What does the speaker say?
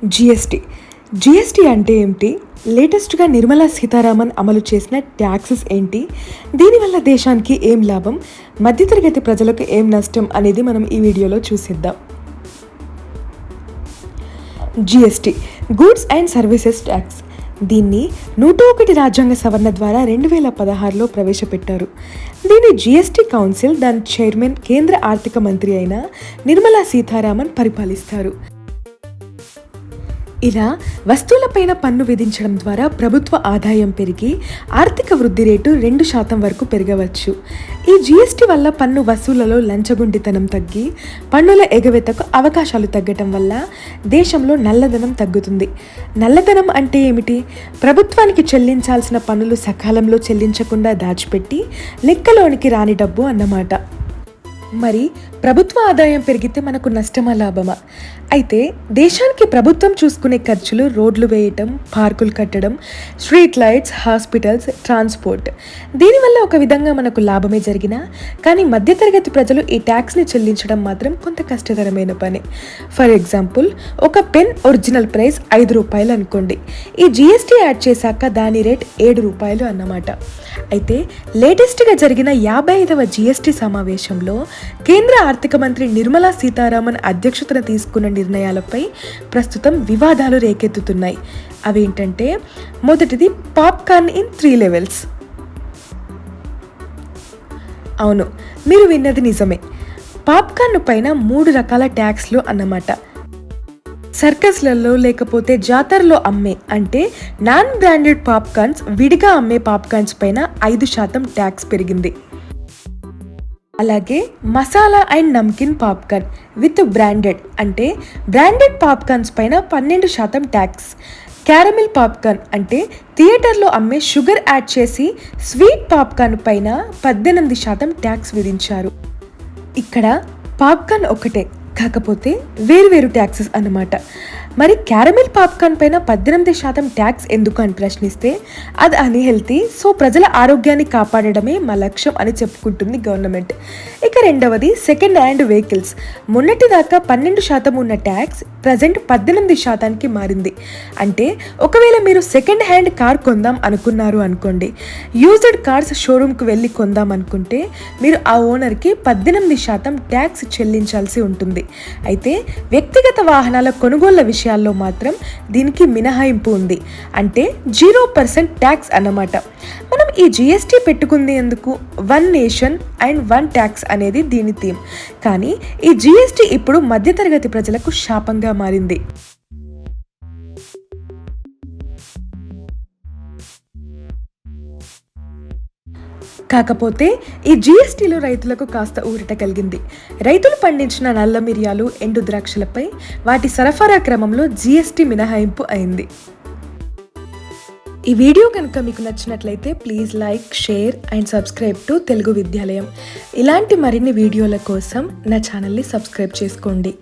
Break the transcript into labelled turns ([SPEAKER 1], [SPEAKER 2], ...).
[SPEAKER 1] GST అంటే ఏమిటి? లేటెస్ట్గా నిర్మలా సీతారామన్ అమలు చేసిన ట్యాక్సెస్ ఏంటి? దీనివల్ల దేశానికి ఏం లాభం, మధ్యతరగతి ప్రజలకు ఏం నష్టం అనేది మనం ఈ వీడియోలో చూసిద్దాం. GST, goods and services tax. దీన్ని 101 రాజ్యాంగ సవరణ ద్వారా 2016లో ప్రవేశపెట్టారు. దీన్ని జిఎస్టీ కౌన్సిల్, దాని చైర్మన్ కేంద్ర ఆర్థిక మంత్రి అయిన నిర్మలా సీతారామన్ పరిపాలిస్తారు. ఇలా వస్తువులపైన పన్ను విధించడం ద్వారా ప్రభుత్వ ఆదాయం పెరిగి ఆర్థిక వృద్ధి రేటు 2% వరకు పెరగవచ్చు. ఈ జిఎస్టీ వల్ల పన్ను వసూళ్లలో లంచగొండితనం తగ్గి పన్నుల ఎగవేతకు అవకాశాలు తగ్గటం వల్ల దేశంలో నల్లధనం తగ్గుతుంది. నల్లధనం అంటే ఏమిటి? ప్రభుత్వానికి చెల్లించాల్సిన పన్నులు సకాలంలో చెల్లించకుండా దాచిపెట్టి లెక్కలోనికి రాని డబ్బు అన్నమాట. మరి ప్రభుత్వ ఆదాయం పెరిగితే మనకు నష్టమా, లాభమా? అయితే దేశానికి ప్రభుత్వం చూసుకునే ఖర్చులు రోడ్లు వేయటం, పార్కులు కట్టడం, స్ట్రీట్ లైట్స్, హాస్పిటల్స్, ట్రాన్స్పోర్ట్. దీనివల్ల ఒక విధంగా మనకు లాభమే జరిగినా కానీ మధ్యతరగతి ప్రజలు ఈ ట్యాక్స్ని చెల్లించడం మాత్రం కొంత కష్టతరమైన పని. ఫర్ ఎగ్జాంపుల్, ఒక పెన్ ఒరిజినల్ ప్రైస్ ₹5 అనుకోండి. ఈ జిఎస్టీ యాడ్ చేశాక దాని రేట్ ₹7 అన్నమాట. అయితే లేటెస్ట్గా జరిగిన 55వ జిఎస్టీ సమావేశంలో కేంద్ర ఆర్థిక మంత్రి నిర్మలా సీతారామన్ అధ్యక్షతన తీసుకున్న నిర్ణయాలపై ప్రస్తుతం వివాదాలు రేకెత్తుతున్నాయి. అవేంటంటే, మొదటిది పాప్కార్న్ ఇన్ 3 లెవెల్స్. అవును, మీరు విన్నది నిజమే. పాప్కార్న్ పైన 3 రకాల ట్యాక్స్లు అన్నమాట. సర్కస్లలో లేకపోతే జాతరలో అమ్మే అంటే నాన్ బ్రాండెడ్ పాప్కార్న్స్, విడిగా అమ్మే పాప్కార్న్స్ పైన 5% ట్యాక్స్ పెరిగింది. అలాగే masala and namkeen popcorn with branded అంటే బ్రాండెడ్ పాప్కార్న్స్ పైన 12% ట్యాక్స్. క్యారమిల్ పాప్కార్న్ అంటే థియేటర్లో అమ్మే షుగర్ యాడ్ చేసి స్వీట్ పాప్కార్న్ పైన 18% ట్యాక్స్ విధించారు. ఇక్కడ పాప్కార్న్ ఒకటే, కాకపోతే వేరువేరు ట్యాక్సెస్ అన్నమాట. మరి క్యారమిల్ పాప్కార్న్ పైన 18% ట్యాక్స్ ఎందుకు అని ప్రశ్నిస్తే, అది అన్హెల్తీ, సో ప్రజల ఆరోగ్యాన్ని కాపాడడమే మా లక్ష్యం అని చెప్పుకుంటుంది గవర్నమెంట్. ఇక రెండవది సెకండ్ హ్యాండ్ వెహికల్స్. మొన్నటిదాకా 12% ఉన్న ట్యాక్స్ ప్రజెంట్ 18%కి మారింది. అంటే ఒకవేళ మీరు సెకండ్ హ్యాండ్ కార్ కొందాం అనుకున్నారు అనుకోండి, యూజ్డ్ కార్స్ షోరూమ్కి వెళ్ళి కొందాం అనుకుంటే మీరు ఆ ఓనర్కి 18% ట్యాక్స్ చెల్లించాల్సి ఉంటుంది. అయితే వ్యక్తిగత వాహనాల కొనుగోళ్ల విషయాల్లో మాత్రం దీనికి మినహాయింపు ఉంది. అంటే 0% ట్యాక్స్ అన్నమాట. మనం ఈ జిఎస్టీ పెట్టుకుంది ఎందుకు? 1 నేషన్ అండ్ 1 ట్యాక్స్ అనేది దీని థీమ్. కానీ ఈ జిఎస్టీ ఇప్పుడు మధ్యతరగతి ప్రజలకు శాపంగా మారింది. కాకపోతే ఈ జిఎస్టీలో రైతులకు కాస్త ఊరట కలిగింది. రైతులు పండించిన నల్ల మిరియాలు, ఎండు ద్రాక్షలపై వాటి సరఫరా క్రమంలో జిఎస్టీ మినహాయింపు అయింది. ఈ వీడియో కనుక మీకు నచ్చినట్లయితే please like, share and subscribe to Telugu విద్యాలయం. ఇలాంటి మరిన్ని వీడియోల కోసం నా ఛానల్ని సబ్స్క్రైబ్ చేసుకోండి.